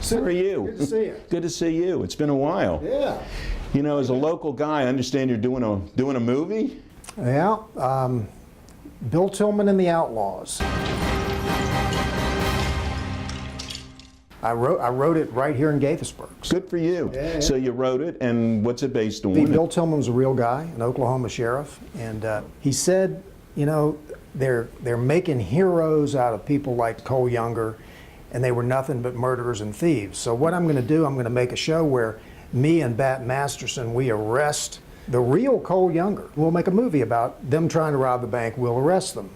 How are you? Good to see you. Good to see you. It's been a while. Yeah. You know, as a local guy, I understand you're doing a movie? Yeah. Bill Tillman and the Outlaws. I wrote it right here in Gaithersburg. Good for you. Yeah. So you wrote it, and what's it based on? Bill Tillman was a real guy, an Oklahoma sheriff, and he said, you know, they're making heroes out of people like Cole Younger, and they were nothing but murderers and thieves. So what I'm going to do, I'm going to make a show where me and Bat Masterson, we arrest the real Cole Younger. We'll make a movie about them trying to rob the bank. We'll arrest them.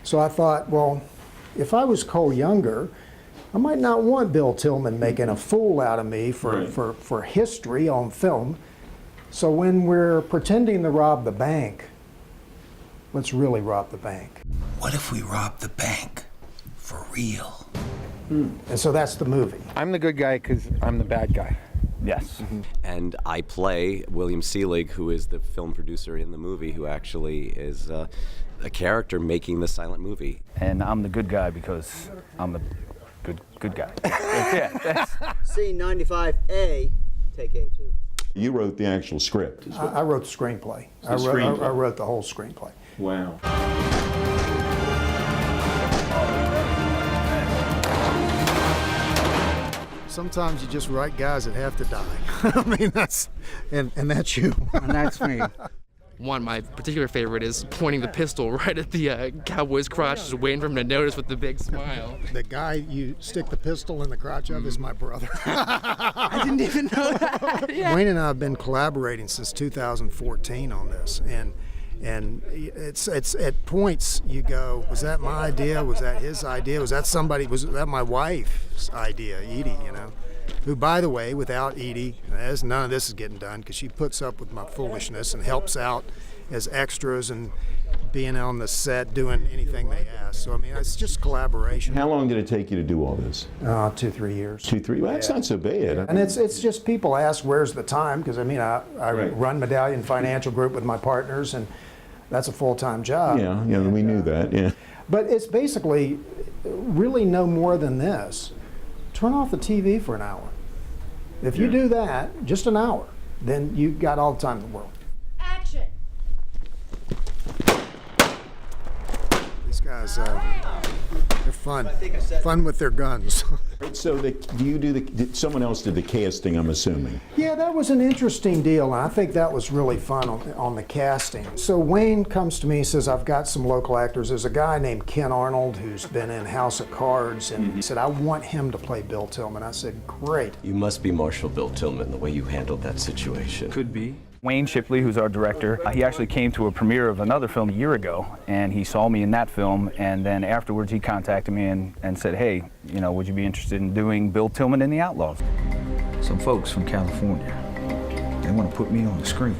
So I thought, well, if I was Cole Younger, I might not want Bill Tillman making a fool out of me for history on film. So when we're pretending to rob the bank, let's really rob the bank. What if we rob the bank for real? And so that's the movie. I'm the good guy because I'm the bad guy. Yes. Mm-hmm. And I play William Seelig, who is the film producer in the movie, who actually is a character making the silent movie. And I'm the good guy because I'm the good guy. Yeah, Scene 95A, take A2. You wrote the actual script. I wrote the screenplay. I wrote the whole screenplay. Wow. Sometimes you just write guys that have to die. I mean, that's you. And that's me. One, my particular favorite is pointing the pistol right at the cowboy's crotch, just waiting for him to notice with the big smile. The guy you stick the pistol in the crotch of is my brother. I didn't even know that. Yeah. Wayne and I have been collaborating since 2014 on this, and it's at points you go, was that my idea? Was that his idea? Was that my wife's idea, Edie? You know, who, by the way, without Edie, none of this is getting done because she puts up with my foolishness and helps out as extras and being on the set, doing anything they ask. So I mean, it's just collaboration. How long did it take you to do all this? 2-3 years. 2-3. Well, that's not so bad. And it's just people ask, where's the time? Because I mean, I run Medallion Financial Group with my partners, and that's a full-time job. Yeah, we knew that. Yeah. But it's basically really no more than this. Turn off the TV for an hour. If you do that, just an hour, then you've got all the time in the world. Action! These guys, they're fun. Fun with their guns. So someone else did the casting, I'm assuming. Yeah, that was an interesting deal, and I think that was really fun on the casting. So Wayne comes to me and says, I've got some local actors. There's a guy named Ken Arnold who's been in House of Cards, and he said, I want him to play Bill Tillman. I said, great. You must be Marshal Bill Tillman, the way you handled that situation. Could be. Wayne Shipley, who's our director, he actually came to a premiere of another film a year ago, and he saw me in that film, and then afterwards he contacted me and said, hey, you know, would you be interested in doing Bill Tillman and the Outlaws? Some folks from California, they want to put me on the screen.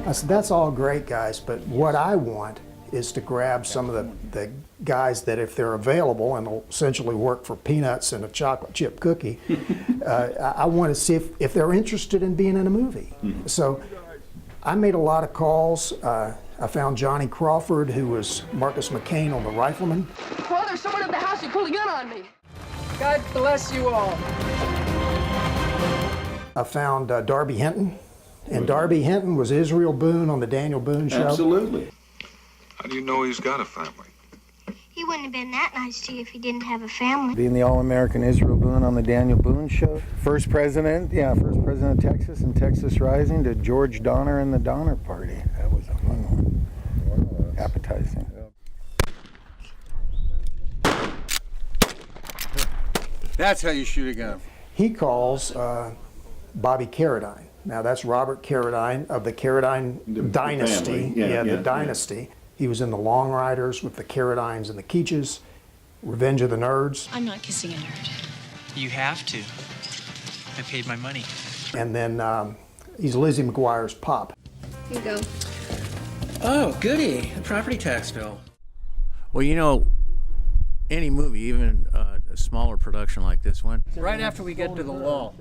I said, that's all great, guys, but what I want is to grab some of the guys that, if they're available and will essentially work for peanuts and a chocolate chip cookie, I want to see if they're interested in being in a movie. So I made a lot of calls. I found Johnny Crawford, who was Marcus McCain on The Rifleman. Well, there's someone in the house who pulled a gun on me. God bless you all. I found Darby Hinton, and Darby Hinton was Israel Boone on The Daniel Boone Show. Absolutely. How do you know he's got a family? He wouldn't have been that nice to you if he didn't have a family. Being the All-American Israel Boone on the Daniel Boone Show. First president of Texas and Texas Rising to George Donner and the Donner Party. That was a fun one. Wow, appetizing. That's how you shoot a gun. He calls Bobby Carradine. Now that's Robert Carradine of the Carradine dynasty. The dynasty. He was in The Long Riders with the Carradines and the Keaches, Revenge of the Nerds. I'm not kissing a nerd. You have to. I paid my money. And then he's Lizzie McGuire's pop. Here you go. Oh, goody. The property tax bill. Well, you know, any movie, even a smaller production like this one, Right after we get to the wall.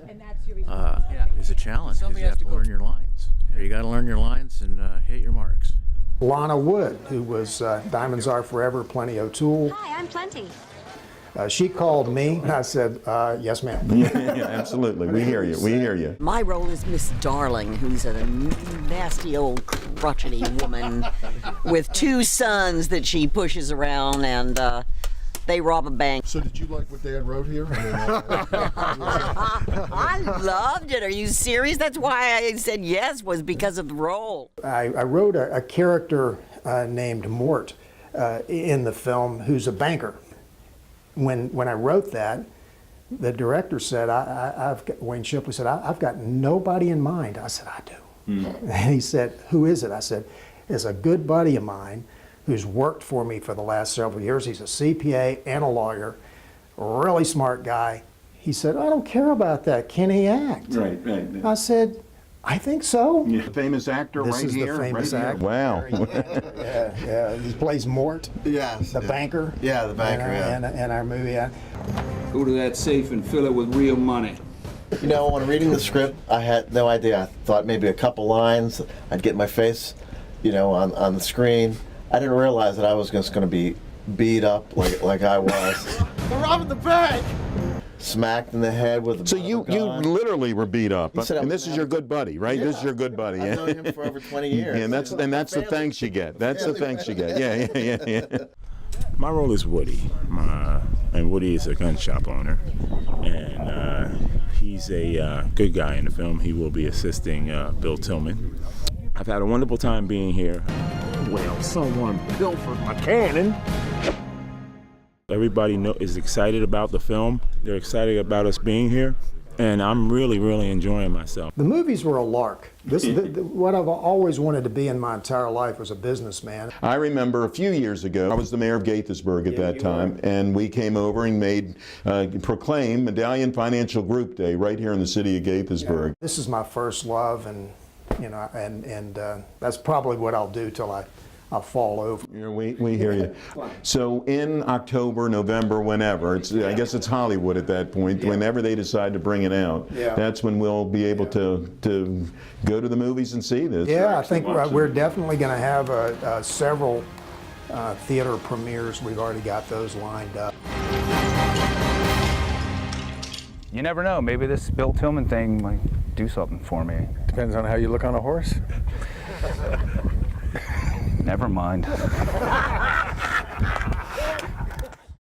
is a challenge because you have to learn your lines. You got to learn your lines and hit your marks. Lana Wood, who was Diamonds Are Forever, Plenty O'Toole. Hi, I'm Plenty. She called me, and I said, yes, ma'am. Yeah, absolutely. We hear you. We hear you. My role is Miss Darling, who's a nasty old crotchety woman with 2 sons that she pushes around, and they rob a bank. So did you like what Dan wrote here? I loved it. Are you serious? That's why I said yes, was because of the role. I wrote a character named Mort in the film who's a banker. When I wrote that, the director said, Wayne Shipley said, I've got nobody in mind. I said, I do. And he said, who is it? I said, it's a good buddy of mine who's worked for me for the last several years. He's a CPA and a lawyer, really smart guy. He said, I don't care about that. Can he act? Right. I said, I think so. Yeah. Famous actor This right is here. the famous right actor. Here. Wow. Yeah. He plays Mort. Yes. The banker. Yeah, the banker, in our movie. Go to that safe and fill it with real money. You know, when reading the script, I had no idea. I thought maybe a couple lines, I'd get my face, on the screen. I didn't realize that I was just going to be beat up like I was. They're robbing the bank! Smacked in the head with a So you literally were beat up, said I and was this is your good buddy, right? Yeah. This is your good buddy. I've known him for over 20 years. Yeah, and that's the thanks you get. That's the thanks you get. Yeah. My role is Woody, and Woody is a gun shop owner, and he's a good guy in the film. He will be assisting Bill Tillman. I've had a wonderful time being here. Well, someone pilfered my cannon. Everybody is excited about the film. They're excited about us being here, and I'm really, really enjoying myself. The movies were a lark. What I've always wanted to be in my entire life was a businessman. I remember a few years ago, I was the mayor of Gaithersburg at that time, and we came over and proclaimed Medallion Financial Group Day right here in the city of Gaithersburg. Yeah. This is my first love, and that's probably what I'll do till I'll fall over. We hear you. So in October, November, whenever, I guess it's Hollywood at that point, whenever they decide to bring it out, that's when we'll be able to go to the movies and see this. Yeah, I think we're definitely going to have several theater premieres. We've already got those lined up. You never know. Maybe this Bill Tillman thing might do something for me. Depends on how you look on a horse. Never mind.